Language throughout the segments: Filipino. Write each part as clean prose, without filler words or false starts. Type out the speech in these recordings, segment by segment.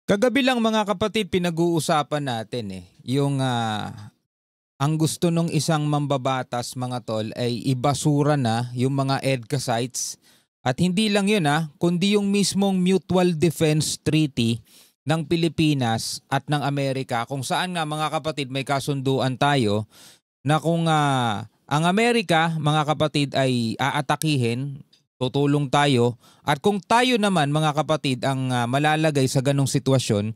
Kagabi lang mga kapatid pinag-uusapan natin yung ang gusto nung isang mambabatas mga tol ay ibasura na yung mga EDCA sites at hindi lang yun kundi yung mismong Mutual Defense Treaty ng Pilipinas at ng Amerika kung saan nga mga kapatid may kasunduan tayo na kung ang Amerika mga kapatid ay aatakihin, tutulong tayo at kung tayo naman mga kapatid ang malalagay sa ganong sitwasyon,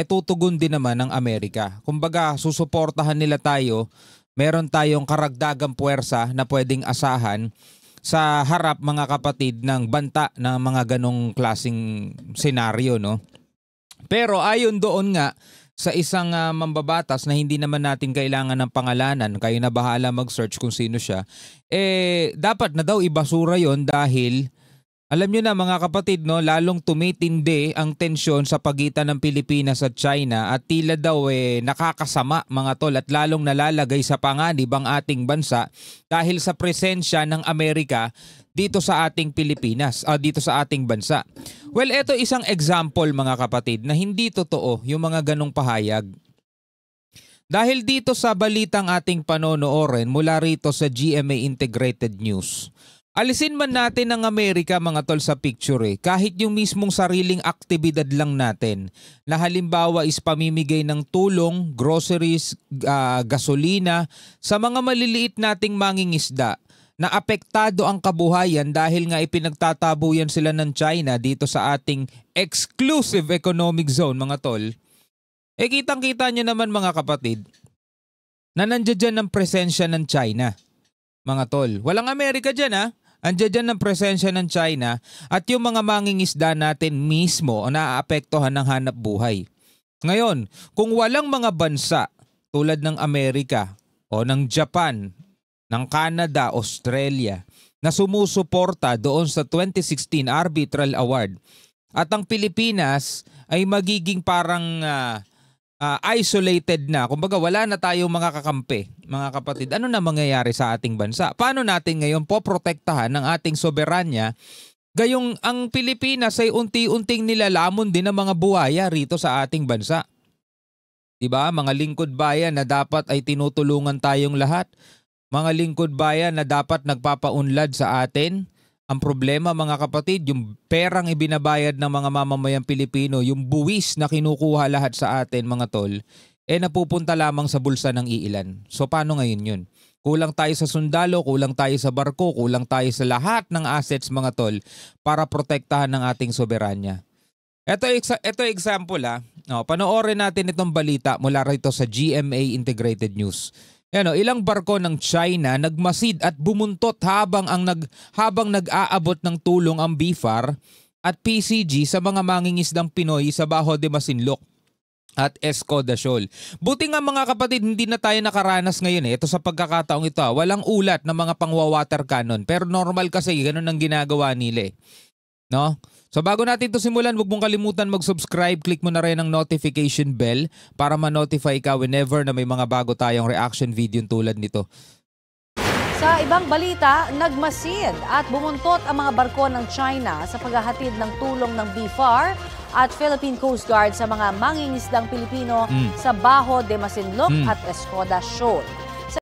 tutugon din naman ng Amerika. Kumbaga susuportahan nila tayo, meron tayong karagdagang puwersa na pwedeng asahan sa harap mga kapatid ng banta ng mga ganong klaseng senaryo, no? Pero ayon doon nga sa isang mambabatas na hindi naman natin kailangan ng pangalanan, kayo na bahala mag-search kung sino siya, dapat na daw ibasura yon dahil alam nyo na mga kapatid, no, lalong tumitindi ang tensyon sa pagitan ng Pilipinas at China at tila daw nakakasama mga tol at lalong nalalagay sa panganib ang ating bansa dahil sa presensya ng Amerika dito sa ating Pilipinas, dito sa ating bansa. Well, ito isang example mga kapatid na hindi totoo yung mga ganong pahayag. Dahil dito sa balitang ating panonoorin mula rito sa GMA Integrated News, alisin man natin ang Amerika mga tol sa picture kahit yung mismong sariling aktibidad lang natin na halimbawa is pamimigay ng tulong, groceries, gasolina sa mga maliliit nating mangingisda na apektado ang kabuhayan dahil nga ipinagtatabuyan sila ng China dito sa ating exclusive economic zone mga tol. Kitang-kita nyo naman mga kapatid na nandiyan dyan ang presensya ng China mga tol. Walang Amerika dyan Andiyan dyan ang presensya ng China at yung mga mangingisda natin mismo naaapektuhan ng hanap buhay. Ngayon, kung walang mga bansa tulad ng Amerika o ng Japan, ng Canada, Australia na sumusuporta doon sa 2016 Arbitral Award at ang Pilipinas ay magiging parang isolated na. Kumbaga wala na tayong mga kakampi, mga kapatid. Ano na mangyayari sa ating bansa? Paano natin ngayon poprotektahan ng ating soberanya? Gayong ang Pilipinas ay unti-unting nilalamon din ng mga buhaya rito sa ating bansa. Diba? Mga lingkod bayan na dapat ay tinutulungan tayong lahat. Mga lingkod bayan na dapat nagpapaunlad sa atin. Ang problema mga kapatid, yung perang ibinabayad ng mga mamamayang Pilipino, yung buwis na kinukuha lahat sa atin mga tol, napupunta lamang sa bulsa ng iilan. So paano ngayon yun? Kulang tayo sa sundalo, kulang tayo sa barko, kulang tayo sa lahat ng assets mga tol para protektahan ng ating soberanya. Ito example panoorin natin itong balita mula rito sa GMA Integrated News. Ilang barko ng China nagmasid at bumuntot habang nag-aabot ng tulong ang BIFAR at PCG sa mga mangingisdang Pinoy sa Bajo de Masinloc at Escoda Shoal. Buti nga mga kapatid, hindi na tayo nakaranas ngayon Ito sa pagkakataong ito walang ulat ng mga pangwa-water cannon. Pero normal kasi ganun ang ginagawa nila no? So bago natin ito simulan, huwag mong kalimutan mag-subscribe. Click mo na rin ang notification bell para ma-notify ka whenever na may mga bago tayong reaction video tulad nito. Sa ibang balita, nagmasid at bumuntot ang mga barko ng China sa paghahatid ng tulong ng BIFAR at Philippine Coast Guard sa mga mangingisdang Pilipino sa Bajo de Masinloc at Escoda Shoal.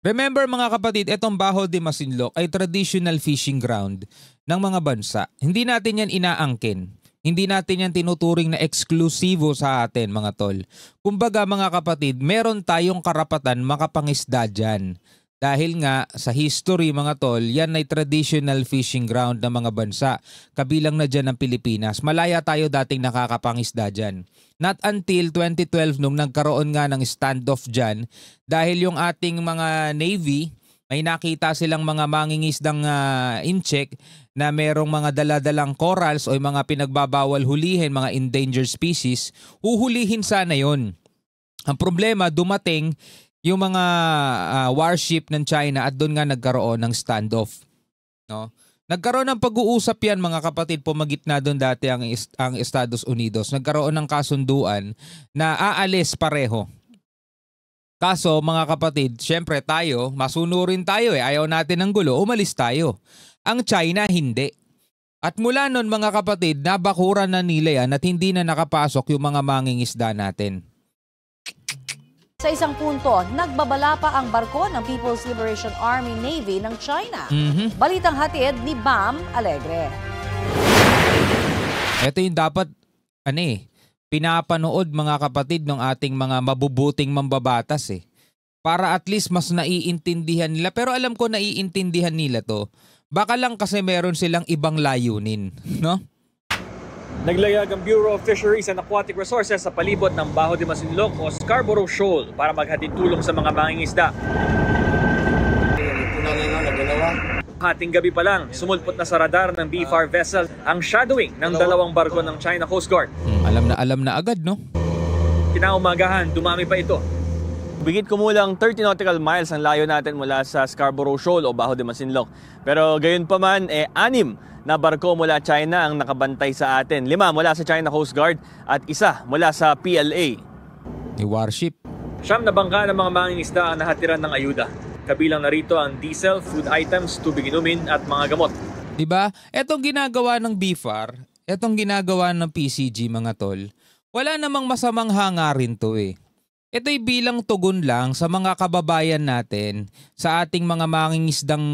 Remember mga kapatid, itong Bajo de Masinloc ay traditional fishing ground ng mga bansa. Hindi natin yan inaangkin. Hindi natin yan tinuturing na eksklusibo sa atin mga tol. Kumbaga mga kapatid, meron tayong karapatan makapangisda dyan. Dahil nga sa history mga tol, yan ay traditional fishing ground ng mga bansa. Kabilang na dyan ang Pilipinas. Malaya tayo dating nakakapangisda dyan. Not until 2012 nung nagkaroon nga ng standoff dyan dahil yung ating mga Navy may nakita silang mga mangingisdang incheck na merong mga daladalang corals o mga pinagbabawal hulihin, mga endangered species, huhulihin sana yon. Ang problema, dumating yung mga warship ng China at doon nga nagkaroon ng standoff. No? Nagkaroon ng pag-uusap yan mga kapatid, pumagitna doon dati ang Estados Unidos. Nagkaroon ng kasunduan na aalis pareho. Kaso mga kapatid, syempre tayo, masunurin tayo ayaw natin ng gulo, umalis tayo. Ang China hindi. At mula nun mga kapatid, nabakuran na nila yan at hindi na nakapasok yung mga mangingisda natin. Sa isang punto, nagbabala pa ang barko ng People's Liberation Army Navy ng China. Balitang hatid ni Bam Alegre. Ito yung dapat pinapanood mga kapatid ng ating mga mabubuting mambabatas Para at least mas naiintindihan nila. Pero alam ko naiintindihan nila to. Baka lang kasi meron silang ibang layunin, no? Naglayag ang Bureau of Fisheries and Aquatic Resources sa palibot ng Bajo de Masinloc o Scarborough Shoal para maghatid tulong sa mga mangingisda. Hating gabi pa lang, sumulpot na sa radar ng BFAR vessel ang shadowing ng dalawang barko ng China Coast Guard. Alam na agad, no? Kinaumagahan, dumami pa ito. Bigit kumulang 30 nautical miles ang layo natin mula sa Scarborough Shoal o Bajo de Masinloc. Pero gayon pa man, 6 na barko mula China ang nakabantay sa atin. 5 mula sa China Coast Guard at 1 mula sa PLA. Yung warship. 9 na bangka ng mga mangingisda ang nahatiran ng ayuda. Kabilang narito ang diesel, food items, tubig inumin at mga gamot. Diba? Etong ginagawa ng BFAR, etong ginagawa ng PCG mga tol, wala namang masamang hangarin to Ito'y bilang tugon lang sa mga kababayan natin, sa ating mga mangingisdang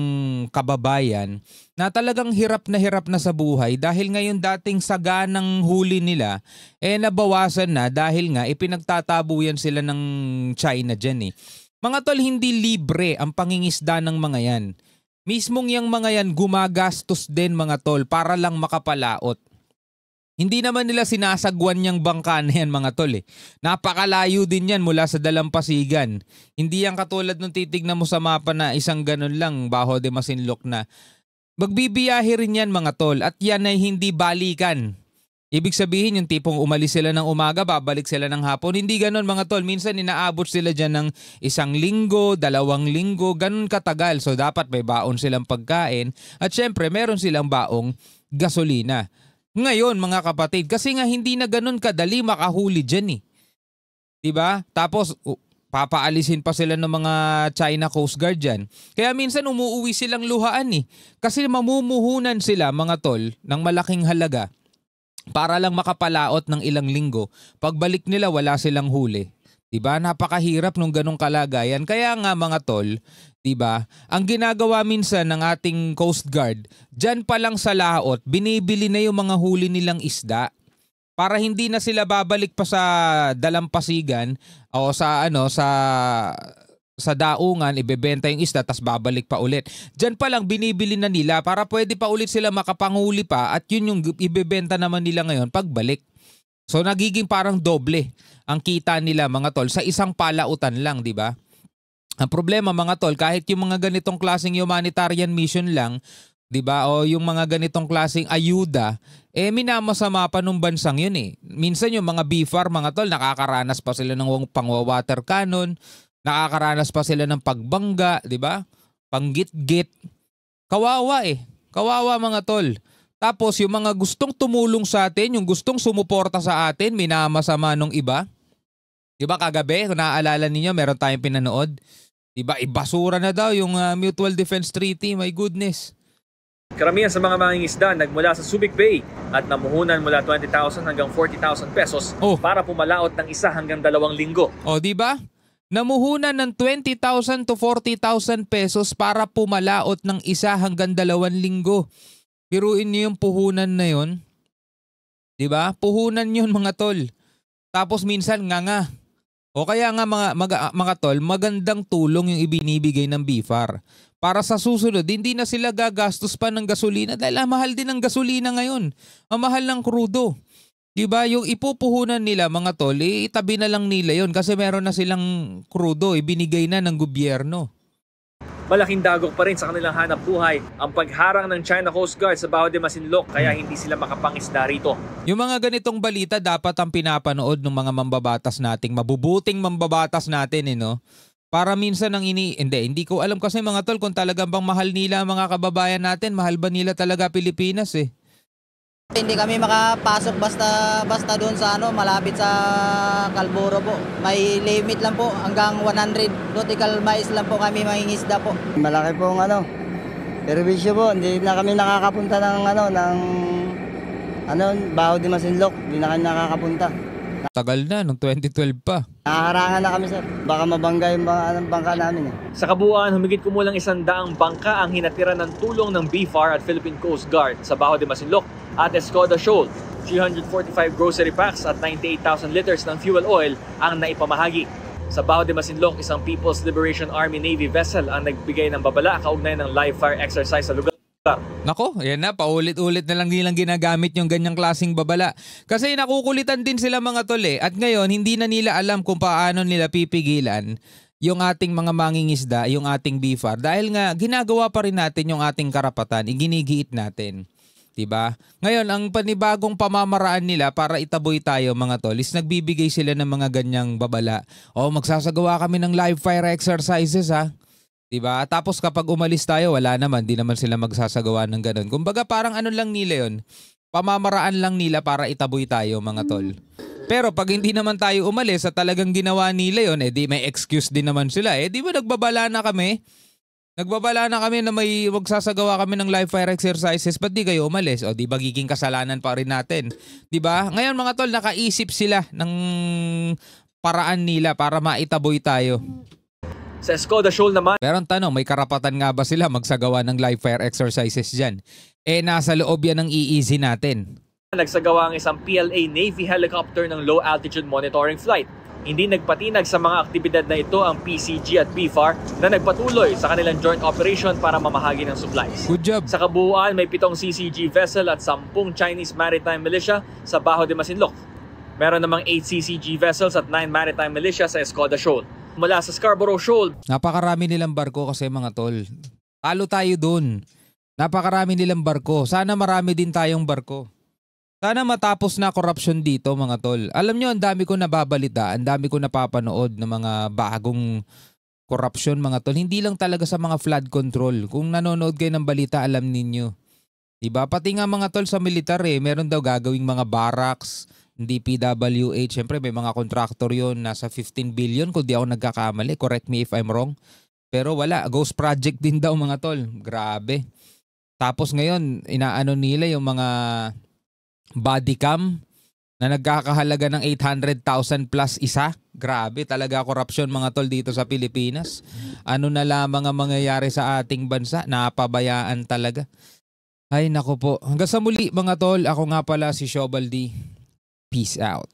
kababayan na talagang hirap na sa buhay dahil ngayon dating saganang huli nila nabawasan na dahil nga ipinagtatabuyan sila ng China dyan Mga tol, hindi libre ang pangingisda ng mga yan. Mismong yung mga yan gumagastos din mga tol para lang makapalaot. Hindi naman nila sinasagwan niyang bangka na yan mga tol Napakalayo din yan mula sa dalampasigan. Hindi yan katulad nung titignan mo sa mapa na isang ganun lang, Bajo de Masinloc na. Magbibiyahe rin yan mga tol at yan ay hindi balikan. Ibig sabihin yung tipong umalis sila ng umaga, babalik sila ng hapon. Hindi ganun mga tol. Minsan inaabot sila dyan ng 1 linggo, 2 linggo, ganun katagal. So dapat may baon silang pagkain at syempre meron silang baong gasolina. Ngayon mga kapatid, kasi nga hindi na ganun kadali makahuli dyan Diba? Tapos papaalisin pa sila ng mga China Coast Guard dyan. Kaya minsan umuuwi silang luhaan Kasi mamumuhunan sila mga tol ng malaking halaga para lang makapalaot ng ilang linggo. Pagbalik nila wala silang huli. Diba? Napakahirap nung ganong kalagayan. Kaya nga mga tol, diba? Ang ginagawa minsan ng ating Coast Guard, dyan pa lang sa laot, binibili na yung mga huli nilang isda para hindi na sila babalik pa sa dalampasigan o sa daungan, ibebenta yung isda tas babalik pa ulit. Dyan pa lang binibili na nila para pwede pa ulit sila makapanguli pa at yun yung ibebenta naman nila ngayon pagbalik. So nagiging parang doble ang kita nila mga tol sa isang palautan lang, di ba? Ang problema mga tol, kahit yung mga ganitong klaseng humanitarian mission lang, di ba? O yung mga ganitong klaseng ayuda, minamasama pa nung bansang yun Minsan yung mga BFAR mga tol, nakakaranas pa sila ng pangwawater cannon, nakakaranas pa sila ng pagbangga, di ba? Panggit-git. Kawawa Kawawa mga tol. Tapos yung mga gustong tumulong sa atin, yung gustong sumuporta sa atin, minamasama nung iba. Diba kagabi, kung naaalala ninyo, meron tayong pinanood. Diba ibasura na daw yung Mutual Defense Treaty, my goodness. Karamihan sa mga mangingisda nagmula sa Subic Bay at namuhunan mula 20,000 hanggang 40,000 pesos para pumalaot ng 1 hanggang 2 linggo. Diba? Namuhunan ng 20,000 to 40,000 pesos para pumalaot ng 1 hanggang 2 linggo. Biruin niyo yung puhunan na yun. Diba? Puhunan yun mga tol. Tapos minsan nga. O kaya nga mga tol, magandang tulong yung ibinibigay ng BFAR. Para sa susunod, hindi na sila gagastos pa ng gasolina dahil mahal din ang gasolina ngayon. Ang mahal ng krudo. Diba? Yung ipupuhunan nila mga tol, itabi na lang nila yun kasi meron na silang krudo, ibinigay na ng gobyerno. Malaking dagok pa rin sa kanilang hanap buhay ang pagharang ng China Coast Guard sa Bajo de Masinloc kaya hindi sila makapangisda rito. Yung mga ganitong balita dapat ang pinapanood ng mga mambabatas nating mabubuting mambabatas natin Para minsan hindi ko alam kasi mga tol kung talagang bang mahal nila mga kababayan natin, mahal ba nila talaga Pilipinas Hindi kami makapasok basta doon sa malapit sa Calboro po. May limit lang po hanggang 100 nautical miles lang po kami mangingisda po. Malaki pong Perwisyo po, hindi na kami nakakapunta ng Baho de Masinloc, hindi na kami nakakapunta. Tagal na, nung 2012 pa. Nakaharangan na kami, sir. Baka mabangga yung bangka namin. Sa kabuuan, humigit kumulang 100 bangka ang hinatira ng tulong ng BFAR at Philippine Coast Guard sa Baho de Masinloc at Escoda Shoal. 345 grocery packs at 98,000 liters ng fuel oil ang naipamahagi. Sa Baho de Masinloc, isang People's Liberation Army Navy vessel ang nagbigay ng babala kaugnay ng live fire exercise sa lugar. Nako, yan na, paulit-ulit na lang nilang ginagamit yung ganyang klaseng babala. Kasi nakukulitan din sila mga tol eh. At ngayon, hindi na nila alam kung paano nila pipigilan yung ating mga mangingisda, yung ating BFAR. Dahil nga, ginagawa pa rin natin yung ating karapatan, iginigiit natin. Diba? Ngayon, ang panibagong pamamaraan nila para itaboy tayo mga tol is nagbibigay sila ng mga ganyang babala. O, magsasagawa kami ng live fire exercises ha. Diba? Tapos kapag umalis tayo, wala naman. Di naman sila magsasagawa ng ganun. Kumbaga parang ano lang nila yun. Pamamaraan lang nila para itaboy tayo mga tol. Pero pag hindi naman tayo umalis at talagang ginawa nila yun, di may excuse din naman sila. Di ba nagbabala na kami? Nagbabala na kami na may magsasagawa kami ng live fire exercises. Ba't di kayo umalis? O di magiging kasalanan pa rin natin. Diba? Ngayon mga tol, nakaisip sila ng paraan nila para maitaboy tayo. Sa Escoda Shoal naman, pero ang tanong, may karapatan nga ba sila magsagawa ng live fire exercises dyan? Nasa loob yan ng EEZ natin. nagsagawa ang isang PLA Navy helicopter ng low altitude monitoring flight. Hindi nagpatinag sa mga aktibidad na ito ang PCG at BFAR na nagpatuloy sa kanilang joint operation para mamahagi ng supplies. Good job. Sa kabuuan, may 7 CCG vessel at 10 Chinese maritime militia sa Baho de Masinloc. Meron namang 8 CCG vessels at 9 maritime militia sa Escoda Shoal. Mula sa Scarborough Shoal, napakarami nilang barko kasi mga tol. Talo tayo dun. Napakarami nilang barko. Sana marami din tayong barko. Sana matapos na corruption dito mga tol. Alam nyo, ang dami ko nababalita, ang dami ko napapanood ng mga bagong corruption mga tol. Hindi lang talaga sa mga flood control. Kung nanonood kayo ng balita, alam ninyo. Diba? Pati nga mga tol sa militar meron daw gagawing mga barracks, DPWH. Siyempre may mga contractor yon, nasa 15 billion kung di ako nagkakamali. Correct me if I'm wrong. Pero wala, ghost project din daw mga tol. Grabe. Tapos ngayon, inaano nila yung mga body cam na nagkakahalaga ng 800,000 plus isa. Grabe talaga corruption mga tol dito sa Pilipinas. Ano na lamang ang mangyayari sa ating bansa? Napabayaan talaga. Ay nako po. Hanggang sa muli mga tol. Ako nga pala si Shobaldi. Peace out.